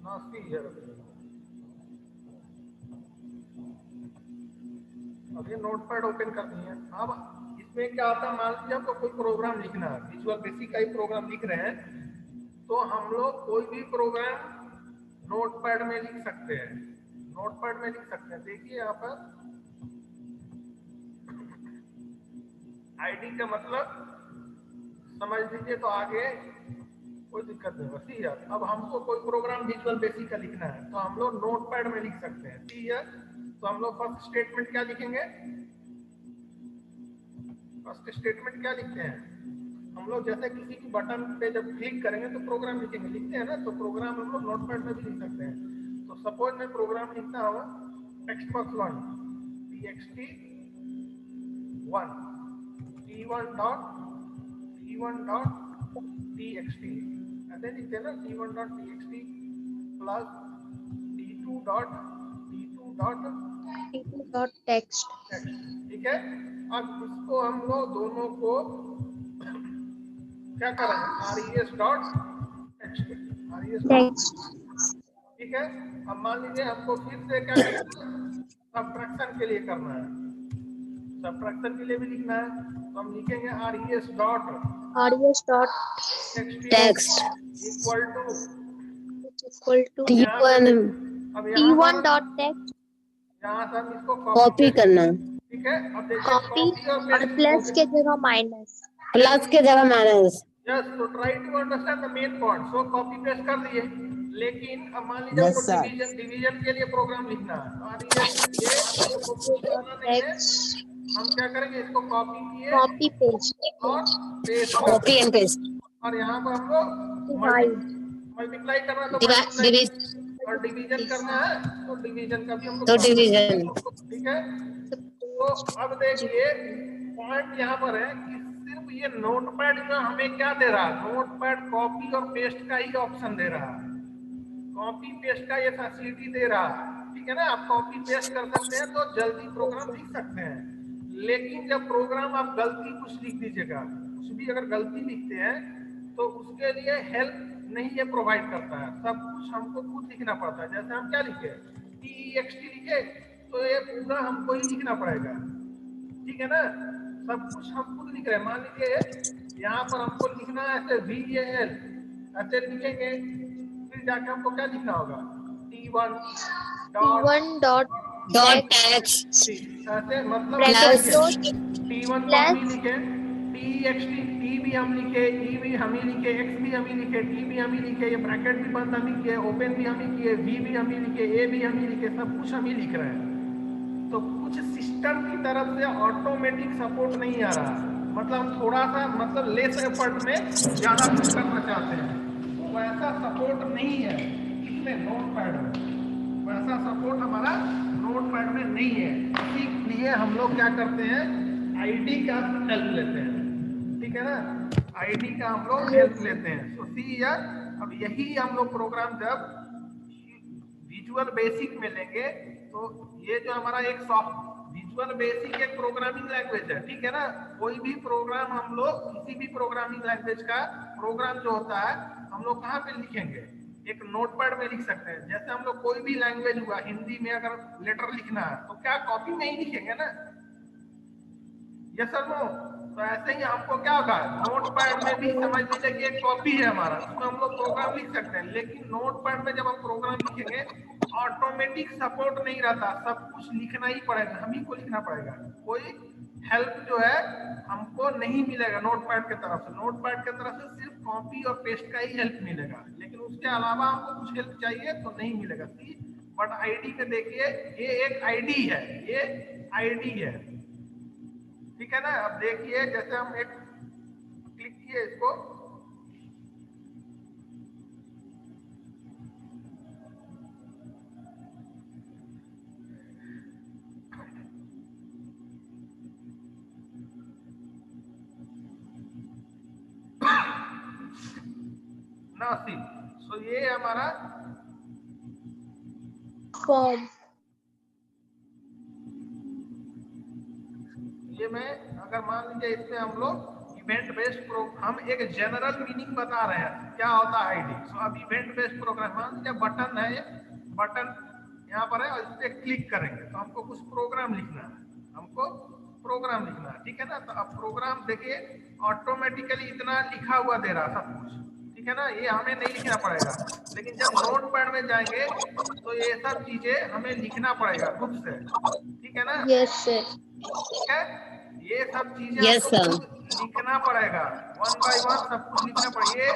हाँ सी है। अब ये नोटपैड ओपन कर दिए। अब इसमें क्या आता है, मान लीजिए आपको कोई प्रोग्राम लिखना है, विजुअल बेसिक का ही प्रोग्राम लिख रहे हैं, तो हम लोग कोई भी प्रोग्राम नोटपैड में लिख सकते हैं। नोटपैड में लिख सकते हैं। देखिए यहाँ पर आईडी का मतलब समझ लीजिए, तो आगे कोई दिक्कत नहीं होगा। सी है। अब हमको कोई प्रोग्राम विजुअल बेसिक का लिखना है तो हम लोग नोटपैड में लिख सकते हैं। सी है। तो हम लोग फर्स्ट स्टेटमेंट क्या लिखेंगे, फर्स्ट स्टेटमेंट क्या लिखते हैं हम लोग, जैसे किसी की बटन पे जब क्लिक करेंगे तो प्रोग्राम लिखेंगे, लिखते हैं ना, तो प्रोग्राम हम लोग नोटपैड में भी लिख सकते हैं। तो सपोज मैं प्रोग्राम लिखता हूँ टेक्स्ट बॉक्स 1 txt1 t1.t1.txt, ऐसे लिखते हैं ना, t1.txt प्लस text। ठीक है। अब इसको हम लोग दोनों को क्या करेंगे, res.text, ठीक है। अब मान लीजिए हमको फिर से क्या करना है, सब्ट्रैक्शन के लिए करना है, सब्ट्रैक्शन के लिए भी लिखना है, तो हम लिखेंगे res.text इक्वल टू t1 अब यहाँ t1.text यहाँ से हम इसको कॉपी करना, ठीक है। अब देखिए कॉपी कॉपी और और प्लस के जगह माइनस, प्लस के जगह माइनस। यस, तो try to understand the main point. So copy paste कर दिए, लेकिन अब मान लीजिए आपको डिवीजन के लिए प्रोग्राम लिखना है, तो ये करना नहीं है, हम क्या करेंगे, इसको कॉपी किए कॉपी पेस्ट, और पेस्ट, कॉपी एंड पेस्ट, और यहाँ पर हमको डिवाइड, मल्टीप्लाई करना है तो मल्टीप्लाई, और डिवीजन करना है तो डिवीजन का भी हमको, तो डिवीजन, ठीक है। तो अब देखिए पॉइंट यहाँ पर है कि सिर्फ ये नोटपैड जो हमें क्या दे रहा है, नोटपैड कॉपी और पेस्ट का ही ऑप्शन दे रहा है, कॉपी पेस्ट का ये फैसिलिटी दे रहा है, ठीक है ना। आप कॉपी पेस्ट कर सकते हैं तो जल्दी प्रोग्राम लिख सकते हैं, लेकिन जब प्रोग्राम आप गलती कुछ लिख दीजिएगा, कुछ भी अगर गलती लिखते हैं तो उसके लिए हेल्प नहीं ये प्रोवाइड करता है, सब कुछ हमको खुद लिखना पड़ता है। जैसे हम क्या लिखे, text लिखे, तो ये पूरा हमको ही लिखना पड़ेगा, ठीक है ना। सब कुछ हम खुद लिख रहे हैं। मान लीजिए यहाँ पर हमको लिखना है ऐसे VAL, ऐसे लिखेंगे, फिर जाके हमको क्या लिखना होगा, t1.text ऐसे मतलब ब्रैकेट क्लोज T1 को हम ही लिखे, TXT T भी हम लिखे, E भी हम ही लिखे, X भी हम ही लिखे, T भी हम ही लिखे, ये ब्रैकेट भी बंद हम ही किए, ओपन भी हम ही किए, V भी हम ही लिखे, A भी हम ही लिखे, सब कुछ हम ही लिख रहे हैं। तो कुछ सिस्टम की तरफ से ऑटोमेटिक सपोर्ट नहीं आ रहा, मतलब हम थोड़ा सा मतलब लेस एफर्ट में ज्यादा कुछ करना चाहते हैं, तो वैसा सपोर्ट नहीं है इसमें, नोटपैड में वैसा सपोर्ट हमारा नोटपैड में नहीं है। इसीलिए हम लोग क्या करते हैं, आईडी का हेल्प लेते हैं, ठीक है ना, आईडी का हम लोग हेल्प लेते हैं। तो सी यार, अब यही हम लोग प्रोग्राम जब विजुअल बेसिक में लेंगे तो ये जो हमारा एक सॉफ्ट विजुअल बेसिक एक प्रोग्रामिंग लैंग्वेज है, ठीक है ना। कोई भी प्रोग्राम हम लोग किसी भी प्रोग्रामिंग लैंग्वेज का प्रोग्राम जो होता है हम लोग कहाँ पे लिखेंगे, एक नोटपैड में लिख सकते हैं। जैसे हम लोग कोई भी लैंग्वेज हुआ, हिंदी में अगर लेटर लिखना है तो क्या कॉपी में ही लिखेंगे ना, यस सर नो। तो ऐसे ही हमको क्या होगा, नोटपैड में भी समझ लीजिए कि एक कॉपी है हमारा, उसमें हम लोग प्रोग्राम लिख सकते हैं, लेकिन नोटपैड में जब हम प्रोग्राम लिखेंगे ऑटोमेटिक सपोर्ट नहीं रहता, सब कुछ लिखना ही पड़ेगा, हम ही को लिखना पड़ेगा, कोई हेल्प जो है हमको नहीं मिलेगा नोटपैड के तरफ से। नोटपैड के तरफ से सिर्फ कॉपी और पेस्ट का ही हेल्प मिलेगा, लेकिन उसके अलावा हमको कुछ हेल्प चाहिए तो नहीं मिलेगा। बट आईडी में देखिए ये एक आईडी है, ये आईडी है, ठीक है ना। अब देखिए जैसे हम एक क्लिक किए इसको, नासिक, सो ये हमारा फॉर्म, ये मैं अगर मान लीजिए इसमें हम लोग इवेंट बेस्ड प्रोग्राम, हम एक जनरल मीनिंग बता रहे हैं क्या होता है आईडी। सो अब इवेंट बेस्ड प्रोग्राम, मान लीजिए बटन है, बटन यहाँ पर है और इस पे क्लिक करेंगे तो हमको कुछ प्रोग्राम लिखना है, हमको प्रोग्राम लिखना है, ठीक है ना। तो अब प्रोग्राम देखिए ऑटोमेटिकली इतना लिखा हुआ दे रहा सब कुछ, ठीक है ना, ये हमें नहीं लिखना पड़ेगा। लेकिन जब नोटपैड में जाएंगे तो ये सब चीजें हमें लिखना पड़ेगा खुद से, ठीक है ना। Yes, sir. ठीक है, ये सब चीजें Yes, हमको sir. खुद लिखना पड़ेगा, 1 by 1 सब कुछ लिखना पड़ेगा। ये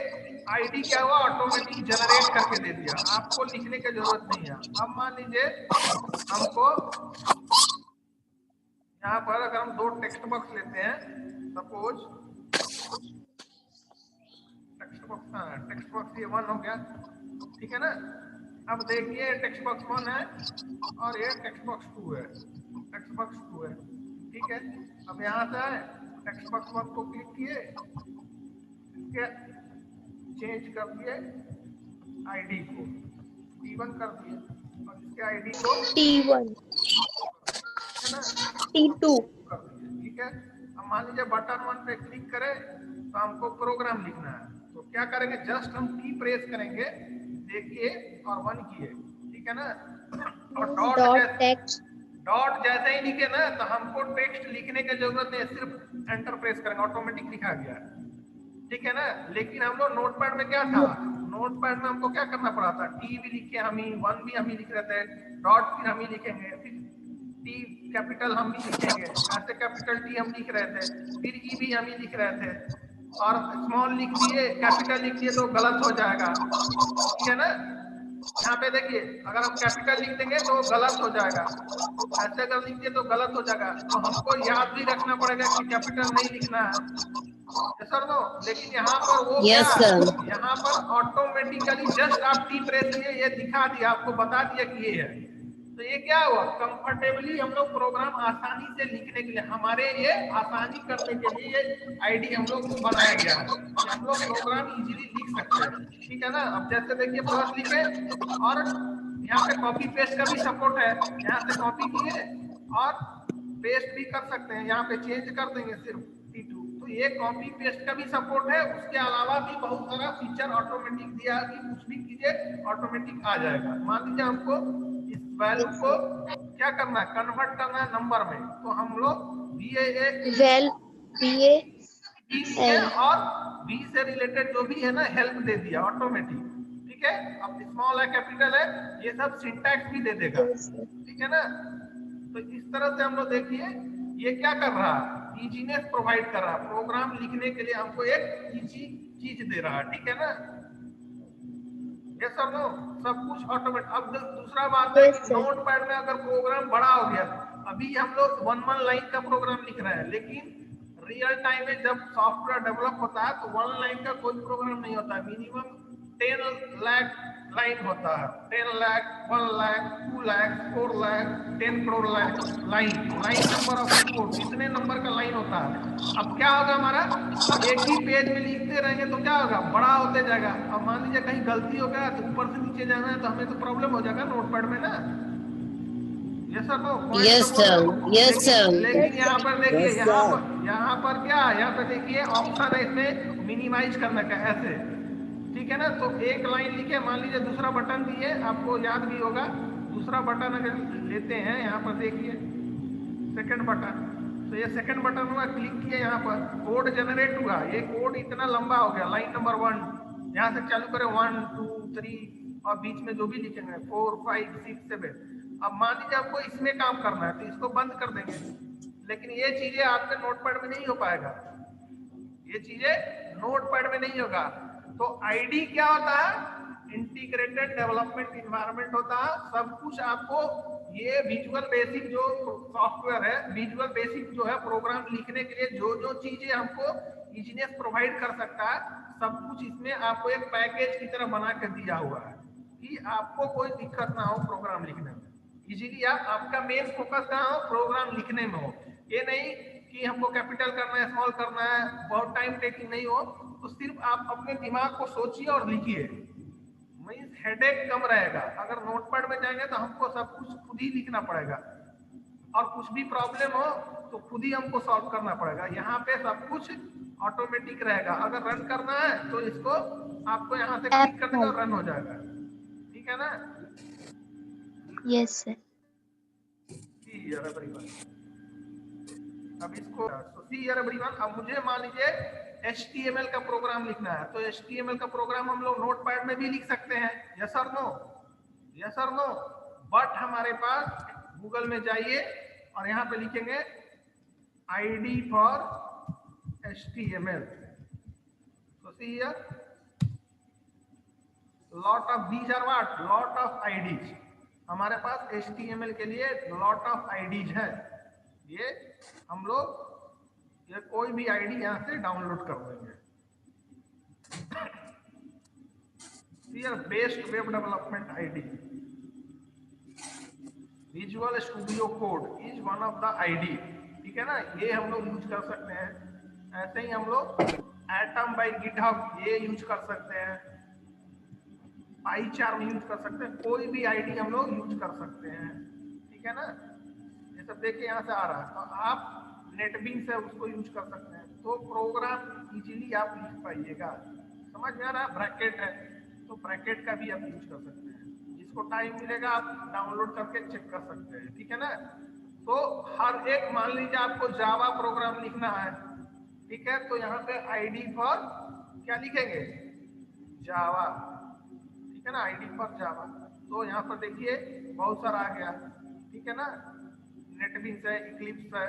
आईडी क्या हुआ, ऑटोमेटिक जनरेट करके दे दिया, आपको लिखने की जरूरत नहीं है। अब मान लीजिए हमको यहाँ पर अगर हम 2 टेक्स्ट बॉक्स लेते हैं, सपोज टेक्स्ट बॉक्स ये 1 हो गया, ठीक है ना। अब देखिए टेक्स्ट बॉक्स 1 है और ये टेक्स्ट बॉक्स 2 है, टेक्स्ट बॉक्स 2 है, ठीक है। अब यहाँ से आए टेक्स्ट बॉक्स 1 को क्लिक किए, इसके चेंज कर दिए आईडी को T1 कर दिए और इसके आईडी को T1, है ना T2. कर दीजिए, ठीक है। अब मान लीजिए बटन 1 पे क्लिक करें तो हमको प्रोग्राम लिखना है, तो क्या करेंगे, जस्ट हम की प्रेस करेंगे, देखिए और 1 किए, ठीक है ना। और Dot text. डॉट जैसे ही लिखे ना तो हमको टेक्स्ट लिखने की जरूरत नहीं, सिर्फ एंटर प्रेस करेंगे ऑटोमेटिक लिखा गया, ठीक है ना। लेकिन हम लोग नोटपैड में क्या था, नोटपैड में हमको क्या करना पड़ा था, टी भी लिखे हम ही, 1 भी हम ही लिख रहे थे, डॉट फिर हम ही लिखेंगे, फिर टी कैपिटल हम भी लिखेंगे, ऐसे कैपिटल टी हम लिख रहे थे, फिर ई भी हम ही लिख रहे थे, और स्मॉल लिख दिए कैपिटल लिख दिए तो गलत हो जाएगा, ठीक है ना। यहाँ पे देखिए अगर हम कैपिटल लिख देंगे तो गलत हो जाएगा, ऐसे अगर लिख दिए तो गलत हो जाएगा। तो हमको याद भी रखना पड़ेगा कि कैपिटल नहीं लिखना है, सर नो। लेकिन यहाँ पर वो Yes, क्या, sir. यहाँ पर ऑटोमेटिकली जस्ट आप टी प्रेस किए, ये दिखा दिया, आपको बता दिया कि ये है। तो ये क्या हुआ, कंफर्टेबली हम लोग प्रोग्राम आसानी से लिखने के लिए, हमारे ये आसानी करने के लिए ये आईडी हम लोग को बनाया गया है कि हम लोग प्रोग्राम इजीली लिख सकते हैं, ठीक है ना। अब जैसे देखिए प्लस लिखे और यहाँ पे कॉपी पेस्ट का भी सपोर्ट है, यहाँ से कॉपी किए और पेस्ट भी कर सकते हैं, यहाँ पे चेंज कर देंगे सिर्फ T2, तो ये कॉपी पेस्ट का भी सपोर्ट है। उसके अलावा भी बहुत सारा फीचर ऑटोमेटिक दिया है कि कुछ भी कीजिए ऑटोमेटिक आ जाएगा। मान लीजिए हमको इस वैल्यू को क्या करना है, कन्वर्ट करना है नंबर में, तो हम लोग Well, BA. और बी से रिलेटेड जो भी है ना हेल्प दे दिया ऑटोमेटिक, ठीक है। अब स्मॉल है कैपिटल है ये सब सिंटैक्स भी दे देगा, ठीक है ना। तो इस तरह से हम लोग देखिए ये क्या कर रहा है, इजीनेस प्रोवाइड कर रहा है, प्रोग्राम लिखने के लिए हमको एक इजी चीज दे रहा है, ठीक है ना। ये सब नो सब कुछ ऑटोमेटिक। अब दूसरा बात है कि नोटपैड में अगर प्रोग्राम बड़ा हो गया, अभी हम लोग 1 लाइन का प्रोग्राम लिख रहे हैं, लेकिन रियल टाइम में जब सॉफ्टवेयर डेवलप होता है तो 1 लाइन का कोई प्रोग्राम नहीं होता है, मिनिमम 10 लाख लाइन होता है, 10 lakh, 1 lakh, 2 lakh, 4 lakh, 10 crore line number of report, इतने नंबर का लाइन होता है। अब क्या होगा हमारा, एक ही पेज में लिखते रहेंगे तो क्या होगा, बड़ा होते जाएगा। अब मान लीजिए कहीं गलती हो गया तो ऊपर से नीचे जाना है तो हमें तो प्रॉब्लम हो जाएगा नोटपैड में ना। Yes sir, no Yes, sir. Yes, sir. लेकिन यहाँ पर देखिए, यहाँ पर क्या, यहाँ पे देखिए ऑप्शन है इसमें मिनिमाइज करने का, ऐसे, ठीक है ना। तो एक लाइन लिखे, मान लीजिए दूसरा बटन दिए, आपको याद भी होगा, दूसरा बटन अगर लेते हैं यहाँ पर देखिए सेकंड बटन, तो ये सेकंड बटन हुआ, क्लिक किया, यहाँ पर कोड जनरेट हुआ, ये कोड इतना लंबा हो गया, लाइन नंबर 1 यहाँ से चालू करें 1 2 3 और बीच में जो भी लिखेंगे 4 5 6 7। अब मान लीजिए आपको इसमें काम करना है तो इसको बंद कर देंगे, लेकिन ये चीजें आपके नोटपैड में नहीं हो पाएगा, ये चीजें नोटपैड में नहीं होगा। तो आईडी क्या होता है, इंटीग्रेटेड डेवलपमेंट इन्वायरमेंट होता है। सब कुछ आपको ये विजुअल बेसिक जो सॉफ्टवेयर है, विजुअल बेसिक जो है प्रोग्राम लिखने के लिए जो चीजें हमको इजीनेस प्रोवाइड कर सकता है, सब कुछ इसमें आपको एक पैकेज की तरह बना कर दिया हुआ है कि आपको कोई दिक्कत ना हो प्रोग्राम लिखने में। इजीली आपका मेन फोकस कहाँ हो, प्रोग्राम लिखने में हो। ये नहीं कि हमको कैपिटल करना है, स्मॉल करना है, बहुत टाइम टेकिंग नहीं हो, तो सिर्फ आप अपने दिमाग को सोचिए और लिखिए, मीन्स हेडेक कम रहेगा। अगर नोटपैड में जाएंगे तो हमको सब कुछ खुद ही लिखना पड़ेगा और कुछ भी प्रॉब्लम हो तो खुद ही हमको सॉल्व करना पड़ेगा। यहाँ पे सब कुछ ऑटोमेटिक रहेगा। अगर रन करना है तो इसको आपको यहाँ से क्लिक कर देगा और रन हो जाएगा, ठीक है ना। Yes sir. अब इसको सी यार एवरीवन, अब मुझे मान लीजिए HTML का प्रोग्राम लिखना है, तो HTML का प्रोग्राम हम लोग नोटपैड में भी लिख सकते हैं, यस और नो, यस और नो। बट हमारे पास गूगल में जाइए और यहाँ पे लिखेंगे ID for HTML। So see here, lot of these are what? Lot of IDs। हमारे पास HTML के लिए lot of IDs है। ये हम लोग ये कोई भी आईडी यहाँ से डाउनलोड कर देंगे। Here best web development ID, visual studio code is one of the ID, ठीक है ना, ये हम लोग यूज कर सकते हैं। ऐसे ही हम लोग एटम बाय गिटहब ये यूज कर सकते हैं, पाईचार्म यूज कर सकते हैं, कोई भी आईडी हम लोग यूज कर सकते हैं, ठीक है ना। ये सब देखिए यहाँ से आ रहा है, तो आप नेटबिंग से उसको यूज कर सकते हैं, तो प्रोग्राम इजीली आप लिख पाइएगा। समझ में आ रहा है, ब्रैकेट है तो ब्रैकेट का भी आप यूज कर सकते हैं, जिसको टाइम मिलेगा आप डाउनलोड करके चेक कर सकते हैं, ठीक है ना। तो हर एक, मान लीजिए आपको जावा प्रोग्राम लिखना है, ठीक है, तो यहाँ पे आईडी फॉर क्या लिखेंगे, जावा, ठीक है ना, आईडी फॉर जावा। तो यहाँ पर देखिए बहुत सारा आ गया, ठीक है ना, नेटबिंस है, इक्लिप्स है,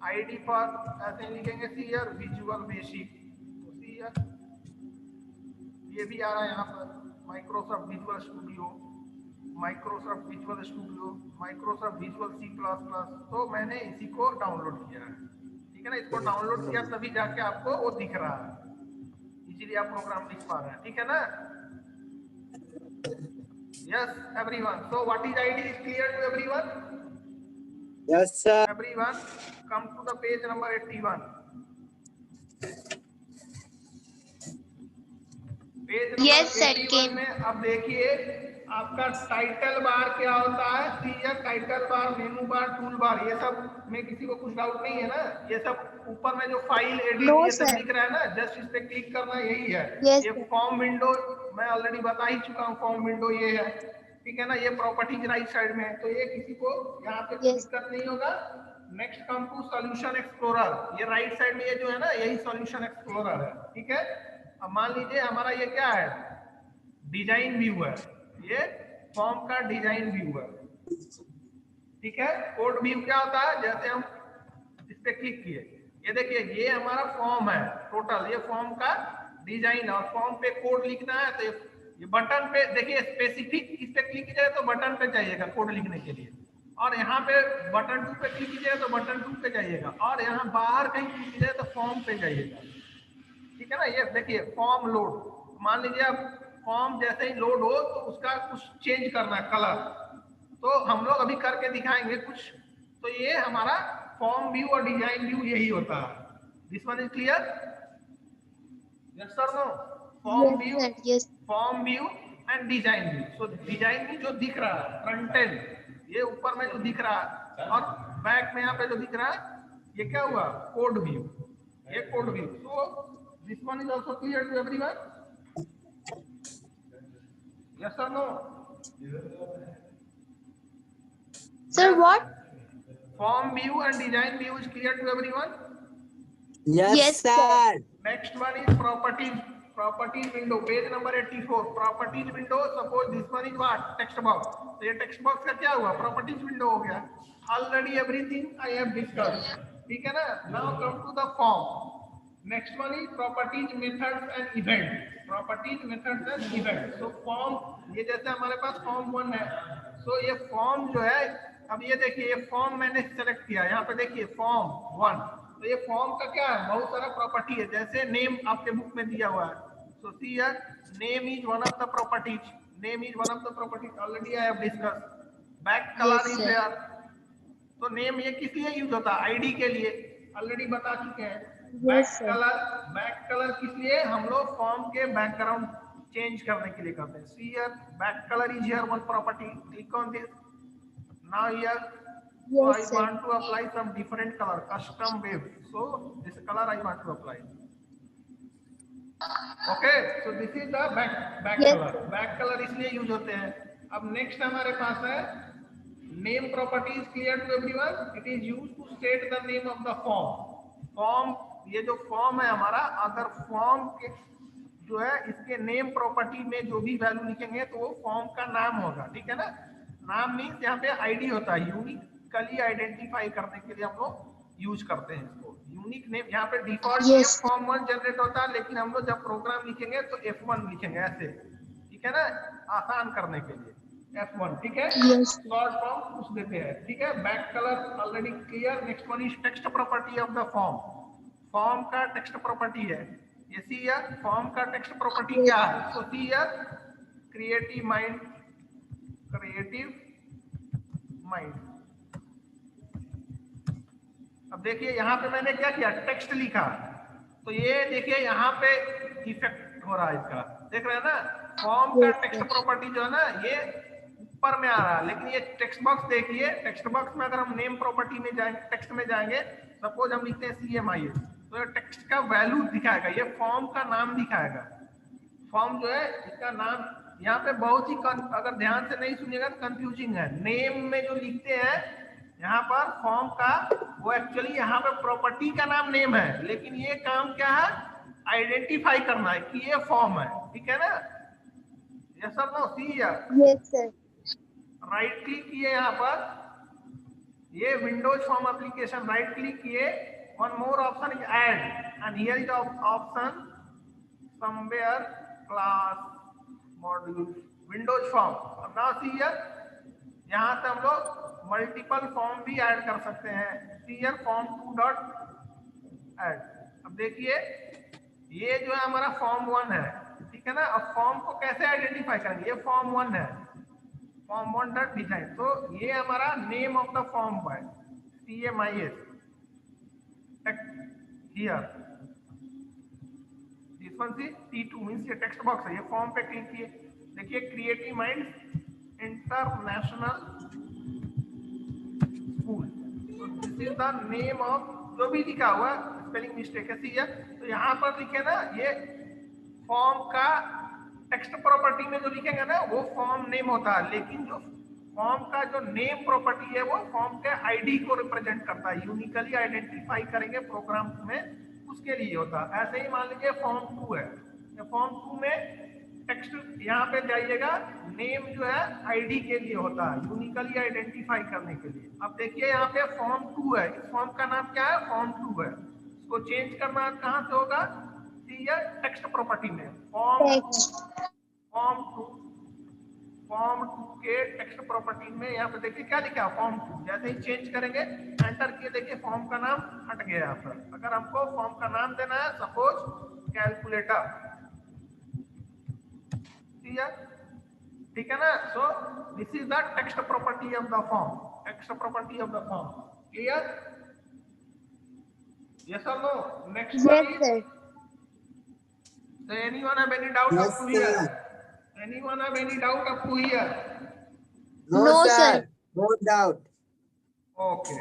आईडी फॉर ऐसे लिखेंगे सीयर विजुअल बेसिक, तो सीयर ये भी आ रहा है यहाँ पर, Microsoft visual studio, Microsoft visual studio, Microsoft visual C++। तो मैंने इसी को डाउनलोड किया है, ठीक है ना, इसको डाउनलोड किया तभी जाके आपको वो दिख रहा है, इजीली आप प्रोग्राम लिख पा रहे हैं, ठीक है ना। Yes everyone, so what is ID is clear to everyone? Yes sir. Everyone come to the page number 81। Page number Yes, sir, 81 came। में अब देखिए आपका टाइटल बार क्या होता है, सीयर title bar, menu bar, tool bar, ये सब में किसी को कुछ डाउट नहीं है ना। ये सब ऊपर में जो फाइल एडिट No, ये सब sir। दिख रहा है ना, जस्ट इस पे क्लिक करना, यही है। Yes, ये sir। फॉर्म विंडो मैं ऑलरेडी बता ही चुका हूँ, फॉर्म विंडो ये है, ठीक है ना। ये प्रॉपर्टीज राइट साइड में है, तो ये किसी को यहाँ पे Yes। दिक्कत नहीं होगा। Next come to solution explorer, ये राइट साइड में ये जो है ना, यही सॉल्यूशन एक्सप्लोरर है, ठीक है। अब मान लीजिए हमारा ये क्या है, डिजाइन व्यू है, ये फॉर्म का डिजाइन व्यू है, ठीक है। कोड व्यू क्या होता है, जैसे हम इस पे क्लिक किए, ये देखिए ये हमारा फॉर्म है टोटल, ये फॉर्म का डिजाइन, और फॉर्म पे कोड लिखना है तो ये बटन पे देखिए स्पेसिफिक, इस पे क्लिक कीजिएगा तो बटन पे जाइएगा कोड लिखने के लिए, और यहाँ पे बटन 2 पे क्लिक कीजिएगा तो बटन 2 पे जाइएगा, और यहाँ बाहर कहीं क्लिक कीजिएगा तो फॉर्म पे जाइएगा, ठीक है ना। ये देखिए फॉर्म लोड, मान लीजिए अब फॉर्म जैसे ही लोड हो तो उसका कुछ चेंज करना है कलर, तो हम लोग अभी करके दिखाएंगे कुछ। तो ये हमारा फॉर्म व्यू और डिजाइन व्यू यही होता है। This one is clear, yes sir no. Form view, Yes, sir। Yes। Form view and design view. So design view जो दिख रहा है फ्रंट एंड, ये ऊपर में जो दिख रहा है, और बैक में यहाँ पे जो दिख रहा है, ये क्या हुआ, कोड व्यू, ये code view. So this one is also clear to everyone, yes or no? Sir, what? Form view and design view is clear to everyone? Yes, Yes, sir. sir। Next one is properties. Properties window, page number 84. Properties window, suppose this one is what? Text box. तो ये text box का क्या हुआ? Properties window हो गया. Already everything I have discussed. ठीक है ना? Now come to the form. Next one is properties, methods and events. Properties, methods and events. So form, ये जैसे हमारे पास form 1 है. So ये form जो है, अब ये देखिए ये form मैंने select किया. यहाँ पे देखिए form 1. तो ये फॉर्म का क्या है, बहुत सारा प्रॉपर्टी है, जैसे नेम आपके बुक में दिया हुआ है। So see here, name is one of the properties, name is one of the properties, already I have discuss. Back colour is there, तो नेम ये किस लिए यूज होता है, आईडी के लिए, ऑलरेडी बता चुके हैं। बैक कलर किस लिए, हम लोग फॉर्म के बैकग्राउंड चेंज करने के लिए करते हैं। See here, back colour is here one property, click on this. Now here, so I want to apply some different color, custom wave. so this color I want to apply. Okay, so this is the back Yes, color. sir. Back colour इसलिए use होते हैं. अब next हमारे पास है name properties. Clear to everyone? It is used to state the name of the form. ये जो form है हमारा, अगर फॉर्म के जो है इसके नेम प्रॉपर्टी में जो भी वैल्यू लिखेंगे तो वो फॉर्म का नाम होगा. ठीक है ना? नाम मीन्स यहाँ पे आईडी होता है, यूनिकली आइडेंटिफाई करने के लिए हम लोग यूज करते हैं इसको. यूनिक नेम यहाँ पे default name Yes. Form 1 generate होता है, लेकिन हम लोग जब प्रोग्राम लिखेंगे तो F1 लिखेंगे ऐसे. ठीक है ना? आसान करने के लिए F1. ठीक है? Yes. शॉर्ट फॉर्म पूछ देते हैं. ठीक है? Back colour already clear. Next one is text property of the form. Form का टेक्स्ट प्रॉपर्टी है ये. सी हियर, फॉर्म का टेक्स्ट प्रॉपर्टी क्या है? So see here, creative mind. अब देखिए यहाँ पे मैंने क्या किया, टेक्स्ट लिखा. तो ये देखिए यहाँ पे इफेक्ट हो रहा है इसका. देख रहे हैं ना? फॉर्म का टेक्स्ट प्रॉपर्टी जो है ना, ये ऊपर में आ रहा है, लेकिन ये टेक्स्ट बॉक्स देखिए. टेक्स्ट बॉक्स में अगर हम नेम प्रॉपर्टी में जाएंगे, टेक्स्ट में जाएंगे, सपोज हम लिखते हैं CMIS, तो ये टेक्स्ट का वैल्यू दिखाएगा, ये फॉर्म का नाम दिखाएगा. फॉर्म जो है इसका नाम यहाँ पे बहुत ही अगर ध्यान से नहीं सुनिएगा तो कंफ्यूजिंग है. नेम में जो लिखते हैं यहाँ पर फॉर्म का, वो एक्चुअली यहाँ पे प्रॉपर्टी का नाम नेम है, लेकिन ये काम क्या है, आइडेंटिफाई करना है कि ये फॉर्म है. ठीक है ना? ये सब no. See here, Yes, sir. Right click किए यहाँ पर, ये Windows form application, right click किए, one more option is add, and here is option somewhere class module Windows form. अब नाउ सी हियर, यहाँ से हम लोग मल्टीपल फॉर्म भी ऐड कर सकते हैं. See here form 2 dot add. अब देखिए ये जो है हमारा फॉर्म 1 है. ठीक है ना? अब फॉर्म को कैसे आइडेंटिफाई करेंगे? ये फॉर्म 1 है, फॉर्म 1 डॉट डिजाइन. तो ये हमारा नेम ऑफ द फॉर्म है, CMIS. Here this one C T2 means ये टेक्स्ट बॉक्स है. ये फॉर्म पे क्लिक किए, देखिए creative minds international school. This is the name of, जो भी लिखा हुआ स्पेलिंग मिस्टेक है. सी है, तो यहाँ पर लिखे ना, ये फॉर्म का टेक्स्ट प्रॉपर्टी में जो लिखेंगे ना वो फॉर्म नेम होता है, लेकिन जो फॉर्म का जो नेम प्रॉपर्टी है वो फॉर्म के आईडी को रिप्रेजेंट करता है. यूनिकली आइडेंटिफाई करेंगे प्रोग्राम में, उसके लिए होता है. ऐसे ही मान लीजिए फॉर्म 2 है. फॉर्म 2 में टेक्स्ट यहाँ पे जाइएगा, नेम जो है आईडी के लिए होता है, यूनिकली आइडेंटिफाई करने के लिए. अब देखिए यहाँ पे फॉर्म 2 है. इस फॉर्म का नाम क्या है? फॉर्म 2 है. इसको चेंज करना कहाँ से होगा? टेक्स्ट प्रॉपर्टी में. फॉर्म 2 के टेक्स्ट प्रॉपर्टी में यहाँ पे देखिए क्या लिखा है, फॉर्म 2. जैसे ही चेंज करेंगे, एंटर किए, देखिए फॉर्म का नाम हट गया यहाँ पर. अगर हमको फॉर्म का नाम देना है, सपोज कैलकुलेटर. ठीक है ना? So this is the text property of the form. Text property of the form. Clear? Yes और no? Next one Yes, is, sir. so anyone have any doubt Yes, up to here? sir. Anyone have any doubt up to here? No, No, sir. sir. No doubt. Okay.